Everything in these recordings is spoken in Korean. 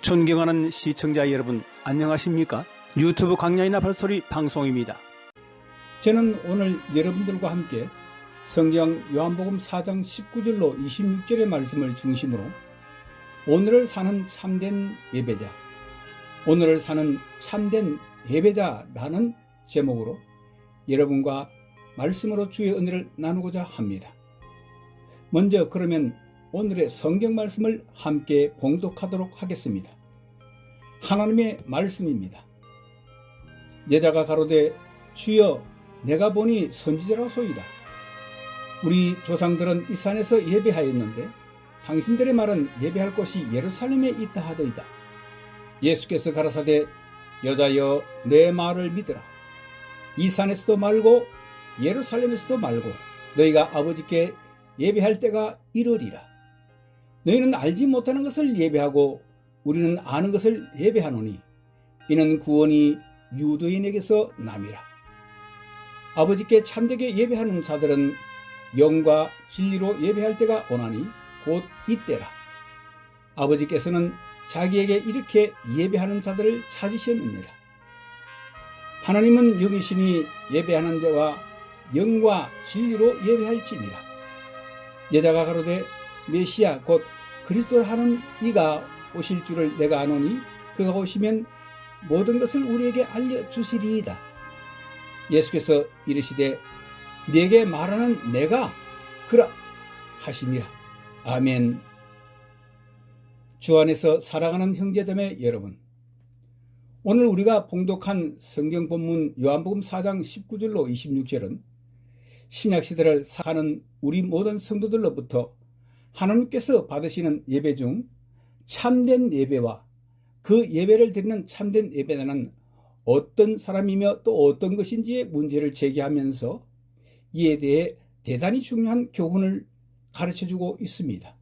존경하는 시청자 여러분, 안녕하십니까? 유튜브 강야이나 발소리 방송입니다. 저는 오늘 여러분들과 함께 성경 요한복음 4장 19절로 26절의 말씀을 중심으로 오늘을 사는 참된 예배자, 오늘을 사는 참된 예배자라는 제목으로 여러분과 말씀으로 주의 은혜를 나누고자 합니다. 먼저 그러면 오늘의 성경 말씀을 함께 봉독하도록 하겠습니다. 하나님의 말씀입니다. 여자가 가로되 주여 내가 보니 선지자라소이다. 우리 조상들은 이 산에서 예배하였는데 당신들의 말은 예배할 곳이 예루살렘에 있다 하더이다. 예수께서 가라사대 여자여 내 말을 믿으라. 이 산에서도 말고 예루살렘에서도 말고 너희가 아버지께 예배할 때가 이르리라. 너희는 알지 못하는 것을 예배하고 우리는 아는 것을 예배하노니 이는 구원이 유대인에게서 남이라. 아버지께 참되게 예배하는 자들은 영과 진리로 예배할 때가 오나니 곧 이때라. 아버지께서는 자기에게 이렇게 예배하는 자들을 찾으셨느니라. 하나님은 영이시니 예배하는 자와 영과 진리로 예배할지니라. 여자가 가로되 메시아 곧 그리스도를 하는 이가 오실 줄을 내가 아노니 그가 오시면 모든 것을 우리에게 알려주시리이다. 예수께서 이르시되 네게 말하는 내가 그라 하시니라. 아멘. 주 안에서 사랑하는 형제자매 여러분, 오늘 우리가 봉독한 성경 본문 요한복음 4장 19절로 26절은 신약시대를 사는 우리 모든 성도들로부터 하나님께서 받으시는 예배 중 참된 예배와 그 예배를 드리는 참된 예배자는 어떤 사람이며 또 어떤 것인지의 문제를 제기하면서 이에 대해 대단히 중요한 교훈을 가르쳐주고 있습니다.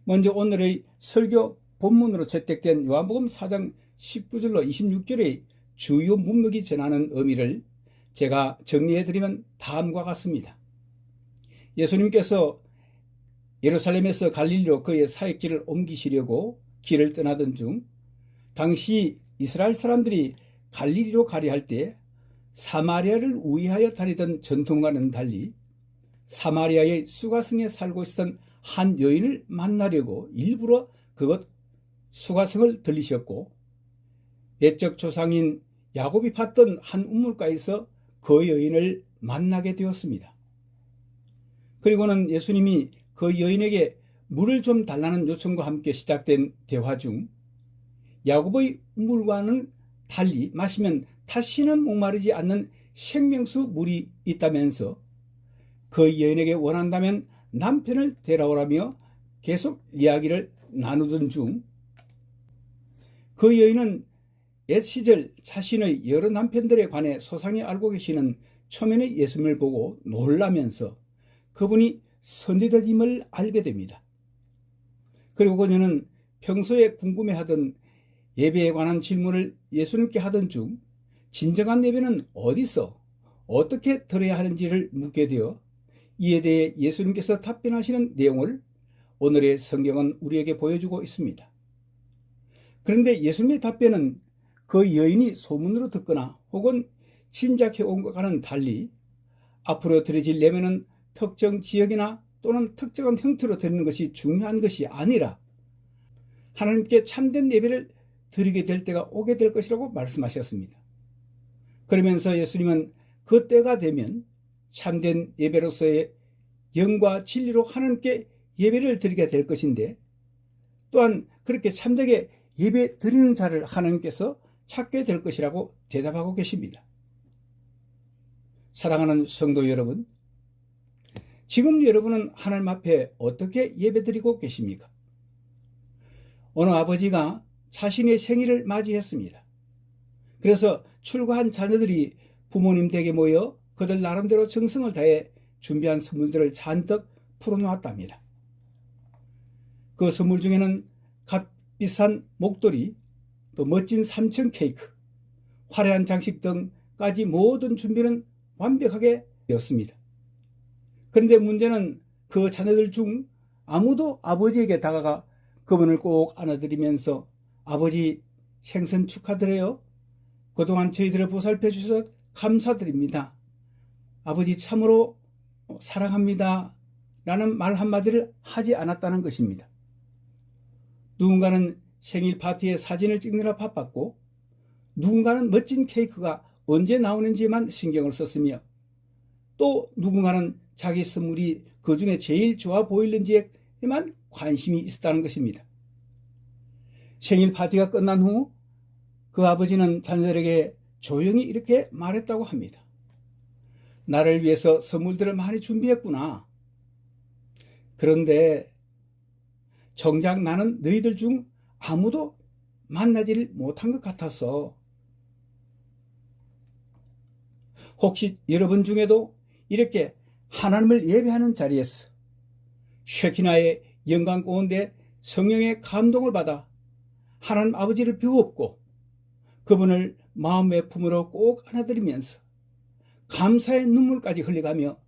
먼저 오늘의 설교 본문으로 채택된 요한복음 4장 19절로 26절의 주요 문맥이 전하는 의미를 제가 정리해드리면 다음과 같습니다. 예수님께서 예루살렘에서 갈릴리로 그의 사역길을 옮기시려고 길을 떠나던 중 당시 이스라엘 사람들이 갈릴리로 가려 할 때 사마리아를 우회하여 다니던 전통과는 달리 사마리아의 수가성에 살고 있었던 한 여인을 만나려고 일부러 그곳 수가성을 들리셨고 옛적 조상인 야곱이 팠던 한 우물가에서 그 여인을 만나게 되었습니다. 그리고는 예수님이 그 여인에게 물을 좀 달라는 요청과 함께 시작된 대화 중 야곱의 물과는 달리 마시면 다시는 목마르지 않는 생명수 물이 있다면서 그 여인에게 원한다면 남편을 데려오라며 계속 이야기를 나누던 중 그 여인은 옛 시절 자신의 여러 남편들에 관해 소상히 알고 계시는 초면의 예수님을 보고 놀라면서 그분이 선지자임을 알게 됩니다. 그리고 그녀는 평소에 궁금해하던 예배에 관한 질문을 예수님께 하던 중 진정한 예배는 어디서 어떻게 드려야 하는지를 묻게 되어 이에 대해 예수님께서 답변하시는 내용을 오늘의 성경은 우리에게 보여주고 있습니다. 그런데 예수님의 답변은 그 여인이 소문으로 듣거나 혹은 짐작해 온 것과는 달리 앞으로 드려질 예배는 특정 지역이나 또는 특정한 형태로 드리는 것이 중요한 것이 아니라 하나님께 참된 예배를 드리게 될 때가 오게 될 것이라고 말씀하셨습니다. 그러면서 예수님은 그 때가 되면 참된 예배로서의 영과 진리로 하나님께 예배를 드리게 될 것인데 또한 그렇게 참되게 예배 드리는 자를 하나님께서 찾게 될 것이라고 대답하고 계십니다. 사랑하는 성도 여러분, 지금 여러분은 하나님 앞에 어떻게 예배드리고 계십니까? 어느 아버지가 자신의 생일을 맞이했습니다. 그래서 출가한 자녀들이 부모님 댁에 모여 그들 나름대로 정성을 다해 준비한 선물들을 잔뜩 풀어놓았답니다. 그 선물 중에는 값비싼 목도리, 또 멋진 삼천 케이크, 화려한 장식 등까지 모든 준비는 완벽하게 되었습니다. 그런데 문제는 그 자녀들 중 아무도 아버지에게 다가가 그분을 꼭 안아드리면서 아버지 생선 축하드려요. 그동안 저희들을 보살펴 주셔서 감사드립니다. 아버지 참으로 사랑합니다. 라는 말 한마디를 하지 않았다는 것입니다. 누군가는 생일 파티에 사진을 찍느라 바빴고 누군가는 멋진 케이크가 언제 나오는지만 신경을 썼으며 또 누군가는 자기 선물이 그 중에 제일 좋아 보이는지에만 관심이 있었다는 것입니다. 생일 파티가 끝난 후 그 아버지는 자녀들에게 조용히 이렇게 말했다고 합니다. 나를 위해서 선물들을 많이 준비했구나. 그런데 정작 나는 너희들 중 아무도 만나지를 못한 것 같아서 혹시 여러분 중에도 이렇게 하나님을 예배하는 자리에서 쉐키나의 영광 가운데 성령의 감동을 받아 하나님 아버지를 비웠고 그분을 마음의 품으로 꼭 안아드리면서 감사의 눈물까지 흘려가며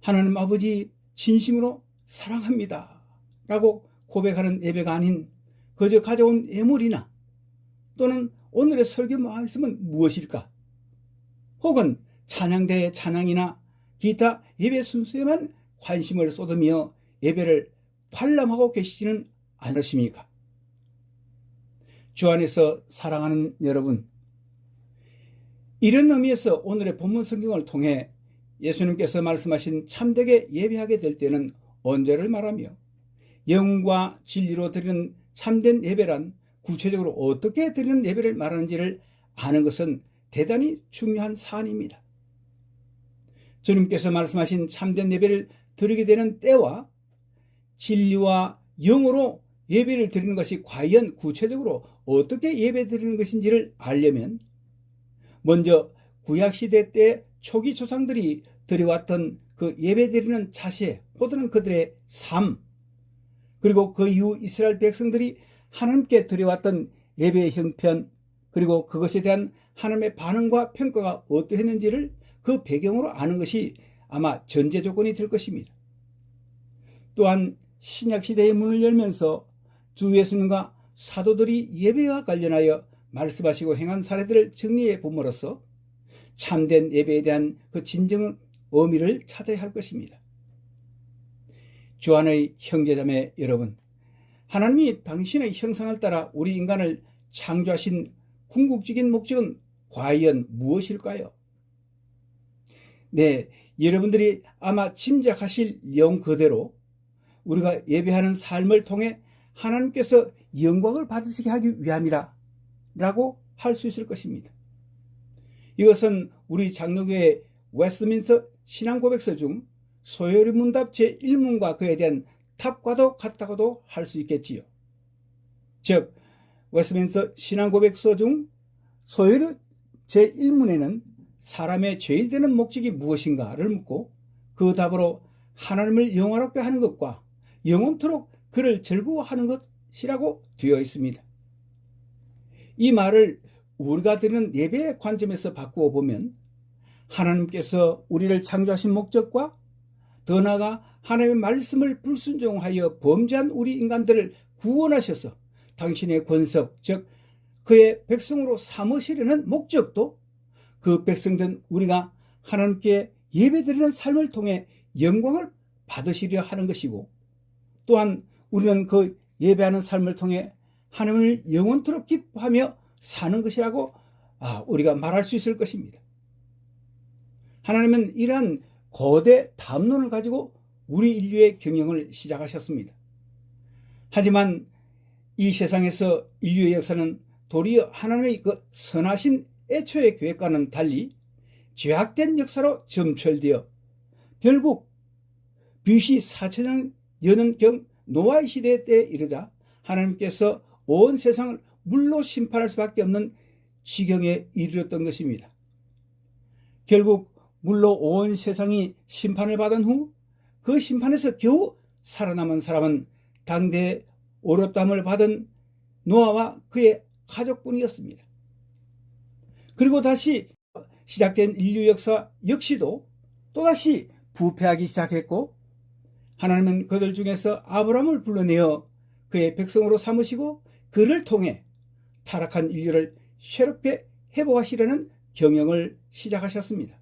하나님 아버지 진심으로 사랑합니다 라고 고백하는 예배가 아닌 그저 가져온 예물이나 또는 오늘의 설교 말씀은 무엇일까? 혹은 찬양대의 찬양이나 기타 예배 순서에만 관심을 쏟으며 예배를 관람하고 계시지는 않으십니까? 주 안에서 사랑하는 여러분, 이런 의미에서 오늘의 본문 성경을 통해 예수님께서 말씀하신 참되게 예배하게 될 때는 언제를 말하며 영과 진리로 드리는 참된 예배란 구체적으로 어떻게 드리는 예배를 말하는지를 아는 것은 대단히 중요한 사안입니다. 주님께서 말씀하신 참된 예배를 드리게 되는 때와 진리와 영으로 예배를 드리는 것이 과연 구체적으로 어떻게 예배 드리는 것인지를 알려면 먼저 구약시대 때 초기 조상들이 드려왔던 그 예배 드리는 자세 혹은 그들의 삶 그리고 그 이후 이스라엘 백성들이 하나님께 드려왔던 예배의 형편 그리고 그것에 대한 하나님의 반응과 평가가 어떠했는지를 그 배경으로 아는 것이 아마 전제 조건이 될 것입니다. 또한 신약시대의 문을 열면서 주 예수님과 사도들이 예배와 관련하여 말씀하시고 행한 사례들을 정리해 봄으로써 참된 예배에 대한 그 진정한 의미를 찾아야 할 것입니다. 주 안의 형제자매 여러분, 하나님이 당신의 형상을 따라 우리 인간을 창조하신 궁극적인 목적은 과연 무엇일까요? 네, 여러분들이 아마 짐작하실 내용 그대로 우리가 예배하는 삶을 통해 하나님께서 영광을 받으시게 하기 위함이라 라고 할 수 있을 것입니다. 이것은 우리 장로교의 웨스트민스터 신앙고백서 중 소요리 문답 제1문과 그에 대한 답과도 같다고도 할 수 있겠지요. 즉 웨스트민스터 신앙고백서 중 소요리 제1문에는 사람의 죄일 되는 목적이 무엇인가를 묻고 그 답으로 하나님을 영화롭게 하는 것과 영원토록 그를 즐거워하는 것이라고 되어 있습니다. 이 말을 우리가 드리는 예배의 관점에서 바꾸어 보면 하나님께서 우리를 창조하신 목적과 더 나아가 하나님의 말씀을 불순종하여 범죄한 우리 인간들을 구원하셔서 당신의 권석, 즉 그의 백성으로 삼으시려는 목적도 그 백성된 우리가 하나님께 예배드리는 삶을 통해 영광을 받으시려 하는 것이고 또한 우리는 그 예배하는 삶을 통해 하나님을 영원토록 기뻐하며 사는 것이라고 우리가 말할 수 있을 것입니다. 하나님은 이러한 거대 담론을 가지고 우리 인류의 경영을 시작하셨습니다. 하지만 이 세상에서 인류의 역사는 도리어 하나님의 그 선하신 애초의 계획과는 달리 죄악된 역사로 점철되어 결국 BC 4000년경 노아의 시대 때에 이르자 하나님께서 온 세상을 물로 심판할 수밖에 없는 지경에 이르렀던 것입니다. 결국 물로 온 세상이 심판을 받은 후 그 심판에서 겨우 살아남은 사람은 당대에 오롯담을 받은 노아와 그의 가족뿐이었습니다. 그리고 다시 시작된 인류 역사 역시도 또다시 부패하기 시작했고 하나님은 그들 중에서 아브라함을 불러내어 그의 백성으로 삼으시고 그를 통해 타락한 인류를 새롭게 회복하시려는 경영을 시작하셨습니다.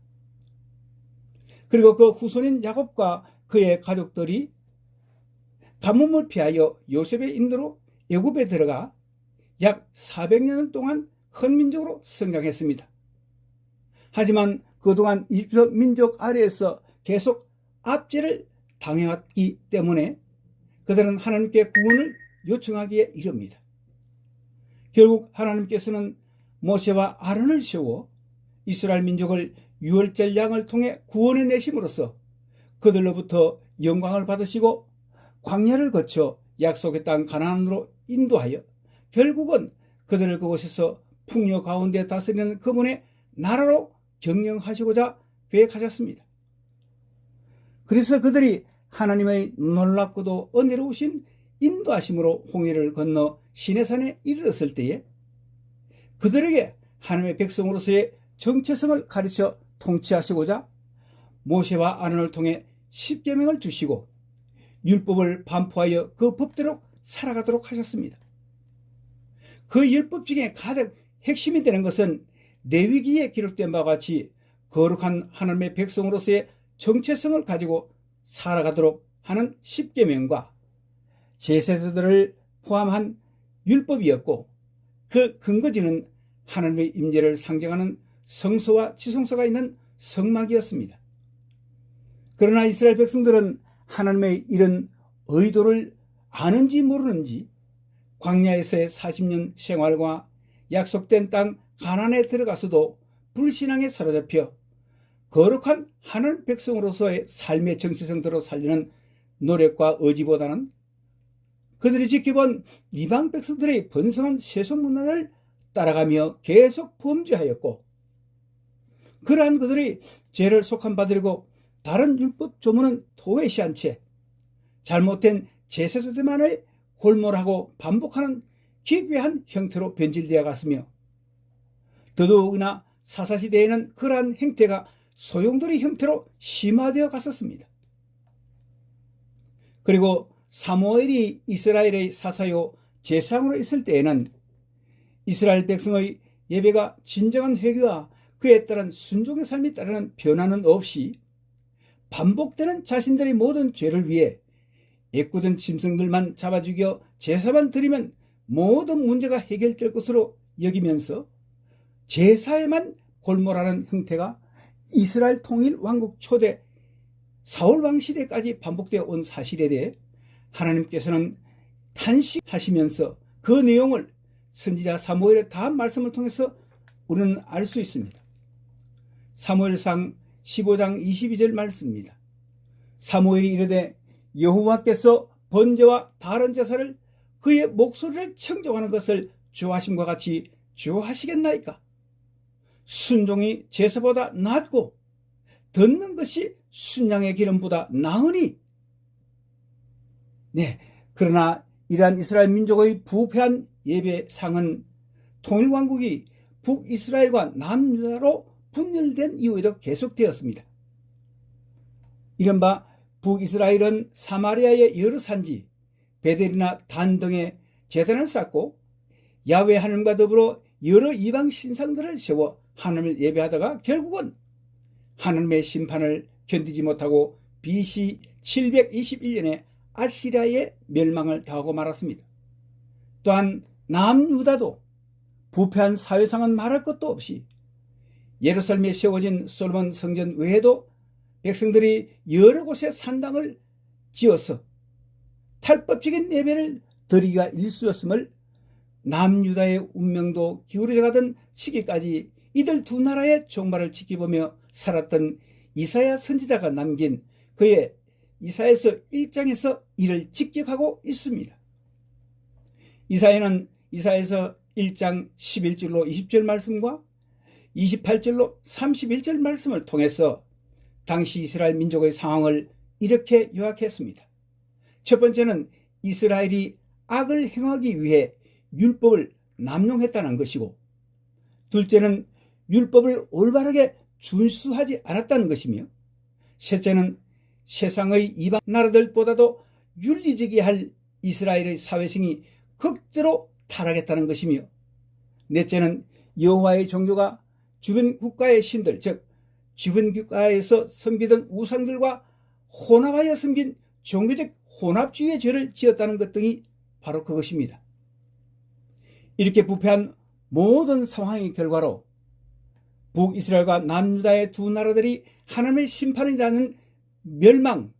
그리고 그 후손인 야곱과 그의 가족들이 가뭄을 피하여 요셉의 인도로 애굽에 들어가 약 400년 동안 헌민족으로 성장했습니다. 하지만 그동안 이집트 민족 아래에서 계속 압제를 당해왔기 때문에 그들은 하나님께 구원을 요청하기에 이릅니다. 결국 하나님께서는 모세와 아론을 세워 이스라엘 민족을 유월절 양을 통해 구원해 내심으로써 그들로부터 영광을 받으시고 광야를 거쳐 약속의 땅 가나안으로 인도하여 결국은 그들을 그곳에서 풍요 가운데 다스리는 그분의 나라로 경영하시고자 계획하셨습니다. 그래서 그들이 하나님의 놀랍고도 은혜로우신 인도하심으로 홍해를 건너 시내산에 이르렀을 때에 그들에게 하나님의 백성으로서의 정체성을 가르쳐 통치하시고자 모세와 아론을 통해 십계명을 주시고 율법을 반포하여 그 법대로 살아가도록 하셨습니다. 그 율법 중에 가장 핵심이 되는 것은 레위기에 기록된 바와 같이 거룩한 하나님의 백성으로서의 정체성을 가지고 살아가도록 하는 십계명과 제사들을 포함한 율법이었고 그 근거지는 하나님의 임재를 상징하는 성소와 지성소가 있는 성막이었습니다. 그러나 이스라엘 백성들은 하나님의 이런 의도를 아는지 모르는지 광야에서의 40년 생활과 약속된 땅 가나안에 들어가서도 불신앙에 사로잡혀 거룩한 하나님 백성으로서의 삶의 정체성대로 살리는 노력과 의지보다는 그들이 지켜본 이방 백성들의 번성한 세속 문화를 따라가며 계속 범죄하였고 그러한 그들이 죄를 속함받으려고 다른 율법 조문은 도외시한 채 잘못된 제사조들만을 골몰하고 반복하는 기괴한 형태로 변질되어 갔으며 더더욱이나 사사시대에는 그러한 행태가 소용돌이 형태로 심화되어 갔었습니다. 그리고 사무엘이 이스라엘의 사사요 제사장으로 있을 때에는 이스라엘 백성의 예배가 진정한 회개와 그에 따른 순종의 삶이 따르는 변화는 없이 반복되는 자신들의 모든 죄를 위해 애꿎은 짐승들만 잡아 죽여 제사만 드리면 모든 문제가 해결될 것으로 여기면서 제사에만 골몰하는 형태가 이스라엘 통일 왕국 초대 사울 왕 시대까지 반복되어 온 사실에 대해 하나님께서는 탄식하시면서 그 내용을 선지자 사무엘의 다음 말씀을 통해서 우리는 알 수 있습니다. 사무엘상 15장 22절 말씀입니다. 사무엘이 이르되 여호와께서 번제와 다른 제사를 그의 목소리를 청종하는 것을 좋아하심과 같이 좋아하시겠나이까? 순종이 제사보다 낫고 듣는 것이 순양의 기름보다 나으니. 네, 그러나 이러한 이스라엘 민족의 부패한 예배상은 통일왕국이 북이스라엘과 남유다로 분열된 이후에도 계속되었습니다. 이른바 북이스라엘은 사마리아의 여러 산지 베델이나 단 등의 제단을 쌓고 야훼 하나님과 더불어 여러 이방 신상들을 세워 하나님을 예배하다가 결국은 하나님의 심판을 견디지 못하고 BC 721년에 아시리아의 멸망을 당하고 말았습니다. 또한 남유다도 부패한 사회상은 말할 것도 없이 예루살렘에 세워진 솔로몬 성전 외에도 백성들이 여러 곳에 산당을 지어서 탈법적인 예배를 드리기가 일쑤였음을 남유다의 운명도 기울어져 가던 시기까지 이들 두 나라의 종말을 지켜보며 살았던 이사야 선지자가 남긴 그의 이사야서 1장에서 이를 직격하고 있습니다. 이사야는 이사야서 1장 11절로 20절 말씀과 28절로 31절 말씀을 통해서 당시 이스라엘 민족의 상황을 이렇게 요약했습니다. 첫 번째는 이스라엘이 악을 행하기 위해 율법을 남용했다는 것이고, 둘째는 율법을 올바르게 준수하지 않았다는 것이며, 셋째는 세상의 이방 나라들보다도 윤리적이 할 이스라엘의 사회성이 극대로 타락했다는 것이며, 넷째는 여호와의 종교가 주변 국가의 신들, 즉 주변 국가에서 섬기던 우상들과 혼합하여 섬긴 종교적 혼합주의의 죄를 지었다는 것 등이 바로 그것입니다. 이렇게 부패한 모든 상황의 결과로 북이스라엘과 남유다의 두 나라들이 하나님의 심판이라는 멸망,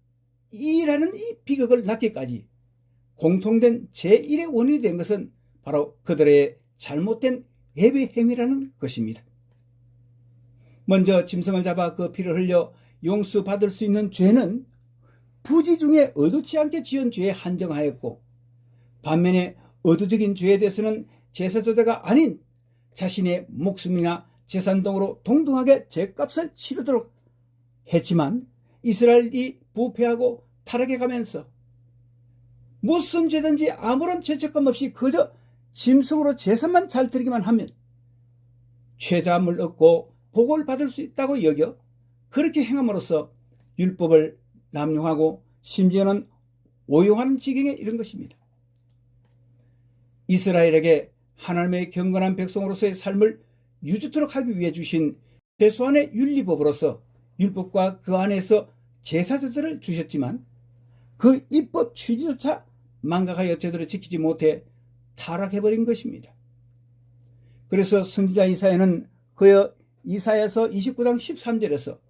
이라는 이 비극을 낳기까지 공통된 제1의 원인이 된 것은 바로 그들의 잘못된 예배 행위라는 것입니다. 먼저 짐승을 잡아 그 피를 흘려 용서받을 수 있는 죄는 부지 중에 의도치 않게 지은 죄에 한정하였고, 반면에 의도적인 죄에 대해서는 제사조대가 아닌 자신의 목숨이나 재산 등으로 동등하게 죄값을 치르도록 했지만, 이스라엘이 부패하고 타락해가면서 무슨 죄든지 아무런 죄책감 없이 그저 짐승으로 제사만 잘 드리기만 하면 죄자함을 얻고 복을 받을 수 있다고 여겨 그렇게 행함으로써 율법을 남용하고 심지어는 오용하는 지경에 이른 것입니다. 이스라엘에게 하나님의 경건한 백성으로서의 삶을 유지토록 하기 위해 주신 최소한의 윤리법으로서 율법과 그 안에서 제사제들을 주셨지만, 그 입법 취지조차 망각하여 제대로 지키지 못해 타락해버린 것입니다. 그래서 선지자 이사야는 그의 이사야서 29장 13절에서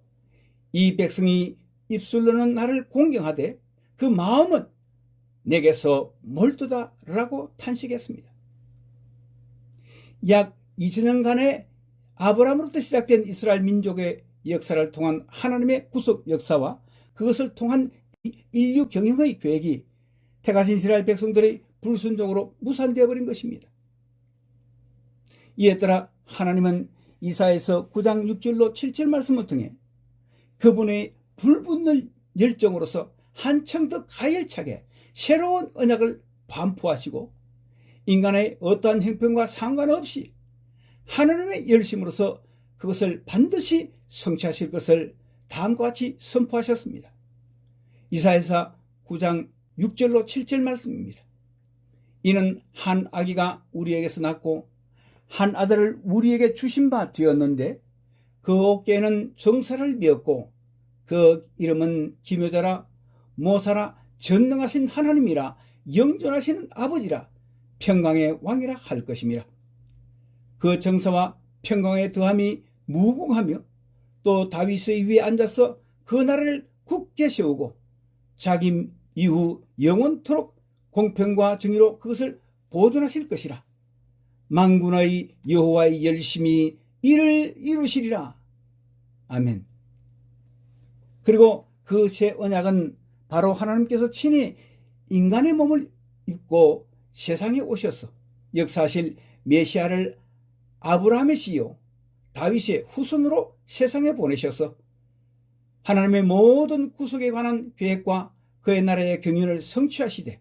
이 백성이 입술로는 나를 공경하되 그 마음은 내게서 멀도다 라고 탄식했습니다. 약 2000년간의 아브라함으로부터 시작된 이스라엘 민족의 역사를 통한 하나님의 구속 역사와 그것을 통한 인류 경영의 계획이 택하신 이스라엘 백성들의 불순종으로 무산되어 버린 것입니다. 이에 따라 하나님은 이사야서 9장 6절로 7절 말씀을 통해 그분의 불붙는 열정으로서 한층 더 가열차게 새로운 언약을 반포하시고, 인간의 어떠한 형편과 상관없이 하나님의 열심으로서 그것을 반드시 성취하실 것을 다음과 같이 선포하셨습니다. 이사야서 9장 6절로 7절 말씀입니다. 이는 한 아기가 우리에게서 낳고 한 아들을 우리에게 주신 바 되었는데 그 어깨에는 정사를 메었고 그 이름은 기묘자라 모사라 전능하신 하나님이라 영존하시는 아버지라 평강의 왕이라 할 것임이라. 그 정사와 평강의 더함이 무궁하며 또 다윗의 위에 앉아서 그 나라를 굳게 세우고 자기 이후 영원토록 공평과 정의로 그것을 보존하실 것이라. 만군의 여호와의 열심히 이를 이루시리라. 아멘. 그리고 그 새 언약은 바로 하나님께서 친히 인간의 몸을 입고 세상에 오셔서 역사하실 메시아를 아브라함의 씨요 다윗의 후손으로 세상에 보내셔서 하나님의 모든 구속에 관한 계획과 그의 나라의 경륜을 성취하시되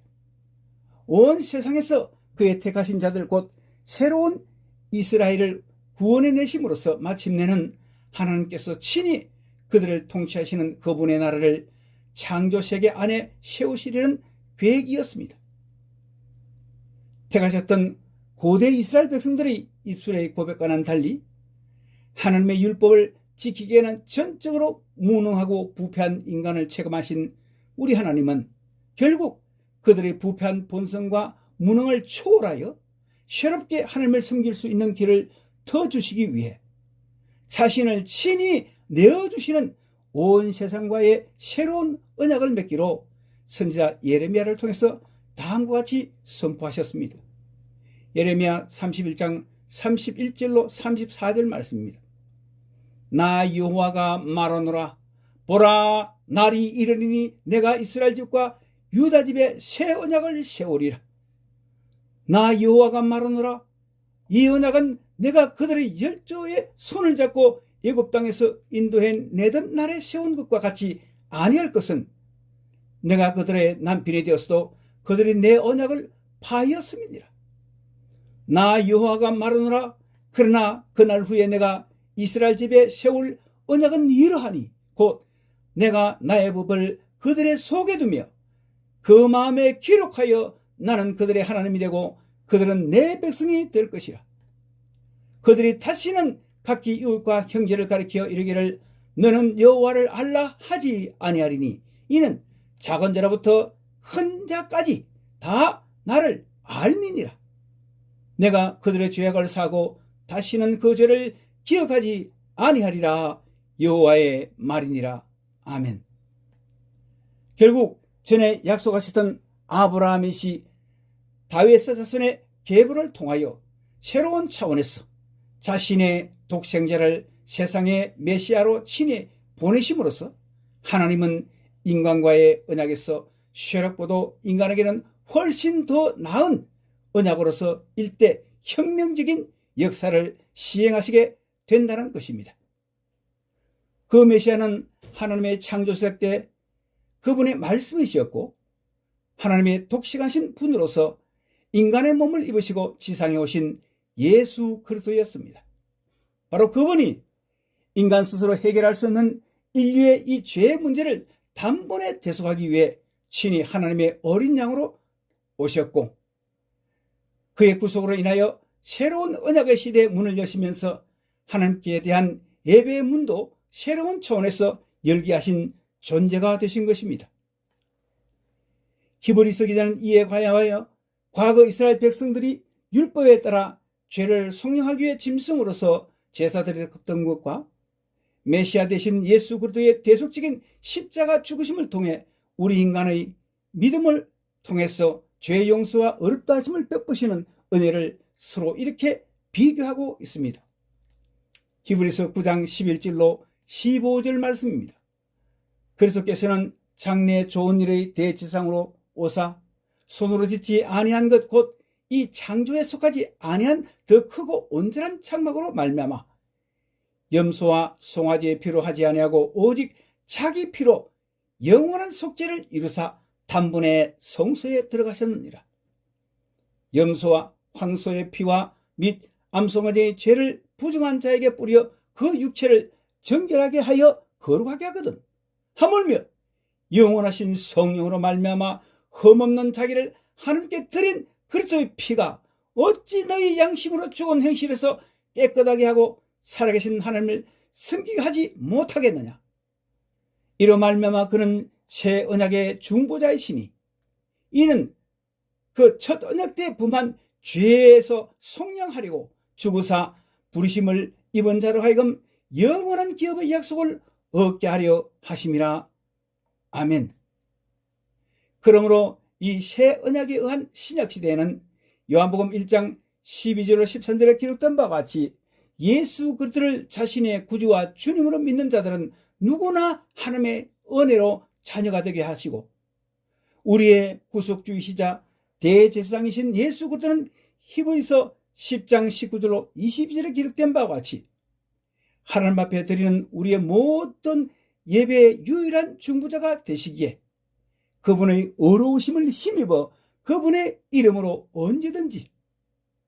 온 세상에서 그의 택하신 자들 곧 새로운 이스라엘을 구원해 내심으로써 마침내는 하나님께서 친히 그들을 통치하시는 그분의 나라를 창조세계 안에 세우시려는 계획이었습니다. 택하셨던 고대 이스라엘 백성들의 입술의 고백과는 달리 하나님의 율법을 지키기에는 전적으로 무능하고 부패한 인간을 체험하신 우리 하나님은 결국 그들의 부패한 본성과 무능을 초월하여 새롭게 하나님을 섬길 수 있는 길을 더 주시기 위해 자신을 친히 내어주시는 온 세상과의 새로운 언약을 맺기로 선지자 예레미야를 통해서 다음과 같이 선포하셨습니다. 예레미야 31장 31절로 34절 말씀입니다. 나 여호와가 말하노라. 보라, 날이 이르리니 내가 이스라엘 집과 유다 집에 새 언약을 세우리라. 나 여호와가 말하노라. 이 언약은 내가 그들의 열조의 손을 잡고 애굽 땅에서 인도해 내던 날에 세운 것과 같이 아니할 것은 내가 그들의 남편이 되었어도 그들이 내 언약을 파하였음이니라. 나 여호와가 말하노라. 그러나 그날 후에 내가 이스라엘 집에 세울 언약은 이러하니 곧 내가 나의 법을 그들의 속에 두며 그 마음에 기록하여 나는 그들의 하나님이 되고 그들은 내 백성이 될 것이라. 그들이 다시는 각기 이웃과 형제를 가리켜 이르기를 너는 여호와를 알라 하지 아니하리니 이는 작은 자로부터 큰 자까지 다 나를 알미니라. 내가 그들의 죄악을 사고 다시는 그 죄를 기억하지 아니하리라. 여호와의 말이니라. 아멘. 결국 전에 약속하셨던 아브라함의 시 다윗의 자손의 계보를 통하여 새로운 차원에서 자신의 독생자를 세상의 메시아로 친히 보내심으로써 하나님은 인간과의 언약에서 쇠락보도 인간에게는 훨씬 더 나은 언약으로서 일대 혁명적인 역사를 시행하시게 된다는 것입니다. 그 메시아는 하나님의 창조시작 때 그분의 말씀이셨고 하나님의 독식하신 분으로서 인간의 몸을 입으시고 지상에 오신 예수 그리스도였습니다. 바로 그분이 인간 스스로 해결할 수 없는 인류의 이 죄의 문제를 단번에 대속하기 위해 친히 하나님의 어린 양으로 오셨고 그의 구속으로 인하여 새로운 언약의 시대의 문을 여시면서 하나님께 대한 예배의 문도 새로운 차원에서 열게 하신 존재가 되신 것입니다. 히브리서 기자는 이에 관하여 과거 이스라엘 백성들이 율법에 따라 죄를 속량하기 위해 짐승으로서 제사드렸던 것과 메시아 되신 예수 그리스도의 대속적인 십자가 죽으심을 통해 우리 인간의 믿음을 통해서 죄 용서와 어렵다 하심을 베푸시는 은혜를 서로 이렇게 비교하고 있습니다. 히브리서 9장 11절로 15절 말씀입니다. 그리스도께서는 장래 좋은 일의 대지상으로 오사 손으로 짓지 아니한 것 곧 이 창조에 속하지 아니한 더 크고 온전한 장막으로 말미암아 염소와 송아지의 피로 하지 아니하고 오직 자기 피로 영원한 속죄를 이루사 단번에 성소에 들어가셨느니라. 염소와 황소의 피와 및 암송아지의 죄를 부정한 자에게 뿌려 그 육체를 정결하게 하여 거룩하게 하거든. 하물며 영원하신 성령으로 말미암아 흠없는 자기를 하나님께 드린 그리스도의 피가 어찌 너희 양심으로 죽은 행실에서 깨끗하게 하고 살아계신 하나님을 섬기게 하지 못하겠느냐. 이로 말미암아 그는 새 언약의 중보자이시니 이는 그 첫 언약 때 범한 죄에서 속량하려고 죽으사 부르심을 입은 자로 하여금 영원한 기업의 약속을 얻게 하려 하심이라. 아멘. 그러므로 이 새 언약에 의한 신약시대에는 요한복음 1장 12절로 13절에 기록된 바와 같이 예수 그리스도를 자신의 구주와 주님으로 믿는 자들은 누구나 하나님의 은혜로 자녀가 되게 하시고 우리의 구속주이시자 대제사장이신 예수 그리스도는 히브리서 10장 19절로 22절에 기록된 바와 같이 하나님 앞에 드리는 우리의 모든 예배의 유일한 중보자가 되시기에 그분의 어려우심을 힘입어 그분의 이름으로 언제든지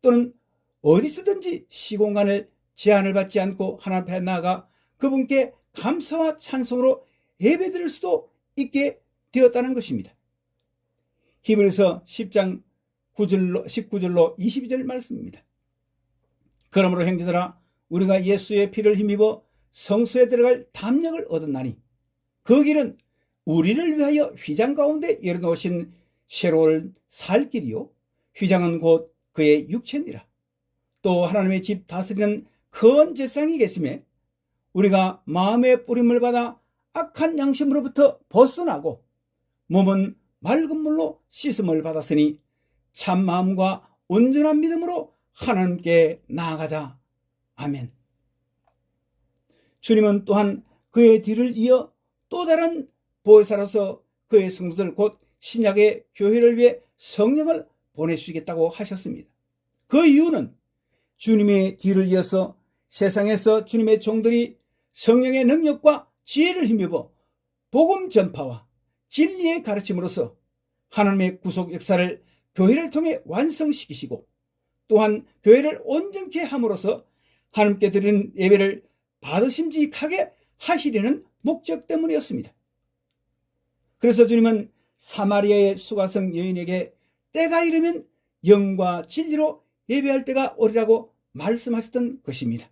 또는 어디서든지 시공간을 제한을 받지 않고 하나님 앞에 나아가 그분께 감사와 찬송으로 예배드릴 수도 있게 되었다는 것입니다. 히브리서 10장 19절로 22절 말씀입니다. 그러므로 형제들아 우리가 예수의 피를 힘입어 성소에 들어갈 담력을 얻었나니 그 길은 우리를 위하여 휘장 가운데 열어놓으신 새로운 살 길이요 휘장은 곧 그의 육체니라. 또 하나님의 집 다스리는 큰 제사장이 계심에 우리가 마음의 뿌림을 받아 악한 양심으로부터 벗어나고 몸은 맑은 물로 씻음을 받았으니 참 마음과 온전한 믿음으로 하나님께 나아가자. 아멘. 주님은 또한 그의 뒤를 이어 또 다른 보혜사로서 그의 성도들 곧 신약의 교회를 위해 성령을 보내주시겠다고 하셨습니다. 그 이유는 주님의 뒤를 이어서 세상에서 주님의 종들이 성령의 능력과 지혜를 힘입어 복음 전파와 진리의 가르침으로써 하나님의 구속 역사를 교회를 통해 완성시키시고 또한 교회를 온전케 함으로써 하나님께 드리는 예배를 받으심직하게 하시려는 목적 때문이었습니다. 그래서 주님은 사마리아의 수가성 여인에게 때가 이르면 영과 진리로 예배할 때가 오리라고 말씀하셨던 것입니다.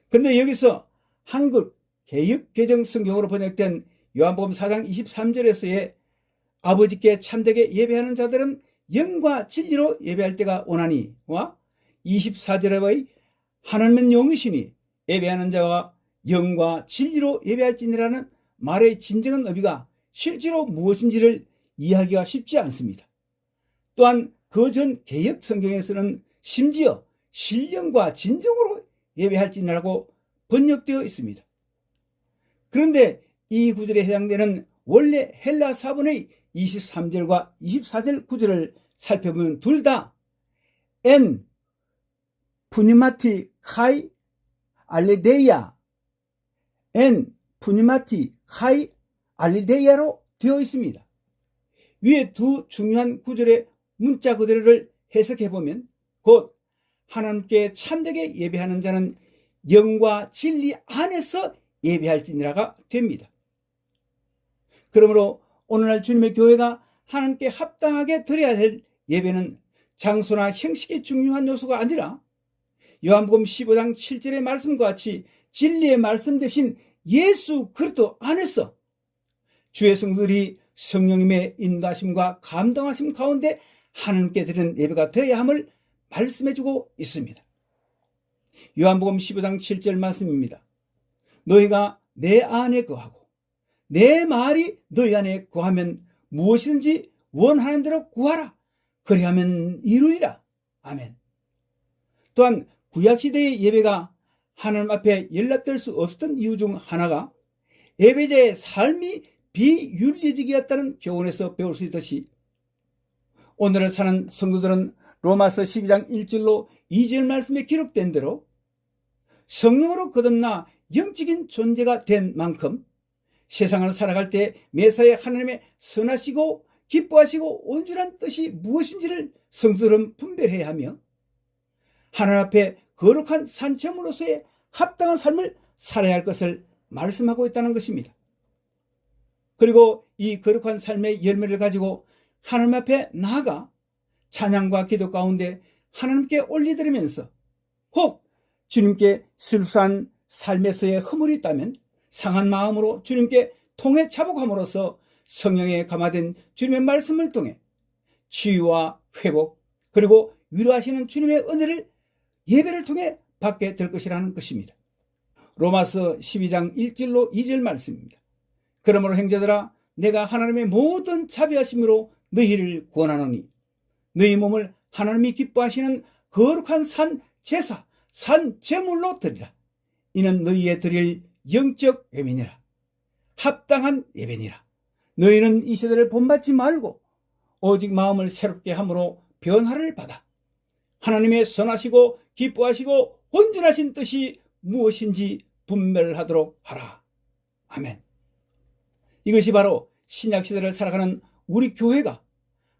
그런데 여기서 한국 개역개정 성경으로 번역된 요한복음 4장 23절에서의 아버지께 참되게 예배하는 자들은 영과 진리로 예배할 때가 오나니와 24절의 하나님은 영이시니 예배하는 자와 영과 진리로 예배할지니라는 말의 진정한 의미가 실제로 무엇인지를 이해하기가 쉽지 않습니다. 또한 그 전 개역 성경에서는 심지어 신령과 진정으로 예배할지니라고 번역되어 있습니다. 그런데 이 구절에 해당되는 원래 헬라 사본의 23절과 24절 구절을 살펴보면 둘 다 엔 푸니마티 카이 알레데이아 엔 푸니마티 카이 알레데이아로 되어 있습니다. 위에 두 중요한 구절의 문자 그대로를 해석해보면 곧 하나님께 참되게 예배하는 자는 영과 진리 안에서 예배할지니라가 됩니다. 그러므로 오늘날 주님의 교회가 하나님께 합당하게 드려야 할 예배는 장소나 형식이 중요한 요소가 아니라 요한복음 15장 7절의 말씀과 같이 진리의 말씀 대신 예수 그리스도 안에서 주의 성도들이 성령님의 인도하심과 감동하심 가운데 하나님께 드리는 예배가 되어야 함을 말씀해주고 있습니다. 요한복음 15장 7절 말씀입니다. 너희가 내 안에 거하고 내 말이 너희 안에 거하면 무엇이든지 원하는 대로 구하라. 그리하면 이루리라. 아멘. 또한 구약시대의 예배가 하나님 앞에 연락될 수 없었던 이유 중 하나가 예배자의 삶이 비윤리적이었다는 교훈에서 배울 수 있듯이 오늘을 사는 성도들은 로마서 12장 1절로 2절 말씀에 기록된 대로 성령으로 거듭나 영적인 존재가 된 만큼 세상을 살아갈 때 매사에 하나님의 선하시고 기뻐하시고 온전한 뜻이 무엇인지를 성도들은 분별해야 하며 하나님 앞에 거룩한 산채물로서의 합당한 삶을 살아야 할 것을 말씀하고 있다는 것입니다. 그리고 이 거룩한 삶의 열매를 가지고 하나님 앞에 나아가 찬양과 기도 가운데 하나님께 올려드리면서 혹 주님께 실수한 삶에서의 허물이 있다면 상한 마음으로 주님께 통해 자복함으로써 성령에 감화된 주님의 말씀을 통해 치유와 회복 그리고 위로하시는 주님의 은혜를 예배를 통해 받게 될 것이라는 것입니다. 로마서 12장 1절로 2절 말씀입니다. 그러므로 형제들아 내가 하나님의 모든 자비하심으로 너희를 구원하노니 너희 몸을 하나님이 기뻐하시는 거룩한 산 제사 산 제물로 드리라. 이는 너희의 드릴 영적 예배니라. 합당한 예배니라. 너희는 이 세대를 본받지 말고 오직 마음을 새롭게 함으로 변화를 받아 하나님의 선하시고 기뻐하시고 온전하신 뜻이 무엇인지 분별하도록 하라. 아멘. 이것이 바로 신약시대를 살아가는 우리 교회가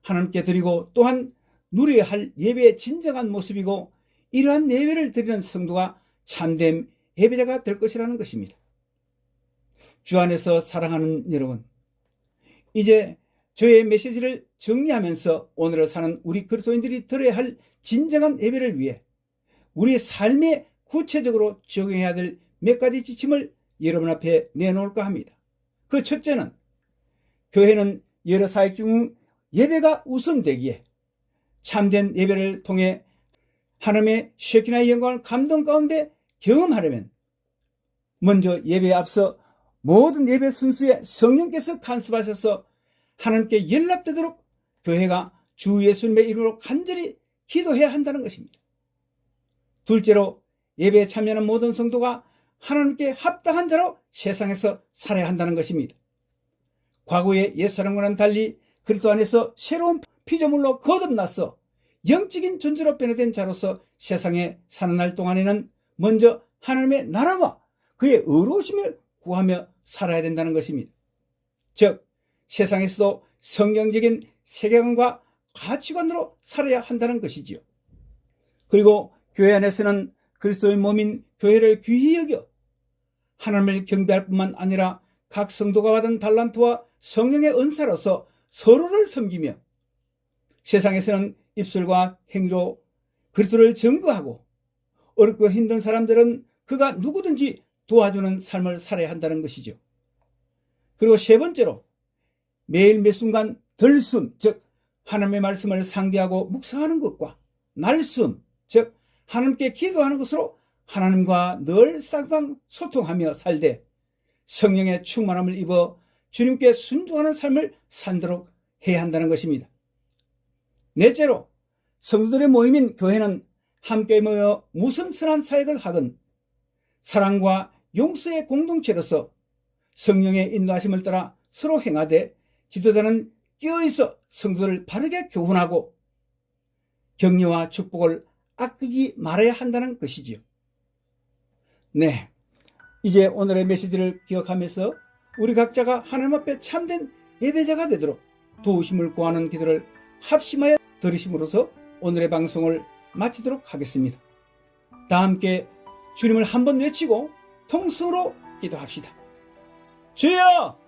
하나님께 드리고 또한 누려야 할 예배의 진정한 모습이고 이러한 예배를 드리는 성도가 참된 예배자가 될 것이라는 것입니다. 주 안에서 사랑하는 여러분, 이제 저의 메시지를 정리하면서 오늘을 사는 우리 그리스도인들이 드려야 할 진정한 예배를 위해 우리 삶에 구체적으로 적용해야 될 몇 가지 지침을 여러분 앞에 내놓을까 합니다. 그 첫째는 교회는 여러 사역 중 예배가 우선되기에 참된 예배를 통해 하나님의 쉐키나의 영광을 감동 가운데 경험하려면 먼저 예배에 앞서 모든 예배 순수에 성령께서 간섭하셔서 하나님께 연락되도록 교회가 주 예수님의 이름으로 간절히 기도해야 한다는 것입니다. 둘째로 예배에 참여하는 모든 성도가 하나님께 합당한 자로 세상에서 살아야 한다는 것입니다. 과거의 옛사람과는 달리 그리스도 안에서 새로운 피조물로 거듭나서 영적인 존재로 변화된 자로서 세상에 사는 날 동안에는 먼저 하나님의 나라와 그의 의로우심을 구하며 살아야 된다는 것입니다. 즉 세상에서도 성경적인 세계관과 가치관으로 살아야 한다는 것이지요. 그리고 교회 안에서는 그리스도의 몸인 교회를 귀히 여겨 하나님을 경배할 뿐만 아니라 각 성도가 받은 달란트와 성령의 은사로서 서로를 섬기며 세상에서는 입술과 행위로 그리스도를 증거하고 어렵고 힘든 사람들은 그가 누구든지 도와주는 삶을 살아야 한다는 것이죠. 그리고 세 번째로 매일 매 순간 들숨, 즉 하나님의 말씀을 상기하고 묵상하는 것과 날숨, 즉 하나님께 기도하는 것으로 하나님과 늘 쌍방 소통하며 살되 성령의 충만함을 입어 주님께 순종하는 삶을 살도록 해야 한다는 것입니다. 넷째로 성도들의 모임인 교회는 함께 모여 무슨 선한 사역을 하건 사랑과 용서의 공동체로서 성령의 인도하심을 따라 서로 행하되 지도자는 끼어있어 성도들을 바르게 교훈하고 격려와 축복을 아끼지 말아야 한다는 것이지요. 네, 이제 오늘의 메시지를 기억하면서 우리 각자가 하나님 앞에 참된 예배자가 되도록 도우심을 구하는 기도를 합심하여 들으심으로써 오늘의 방송을 마치도록 하겠습니다. 다 함께 주님을 한번 외치고 통성으로 기도합시다. 주여!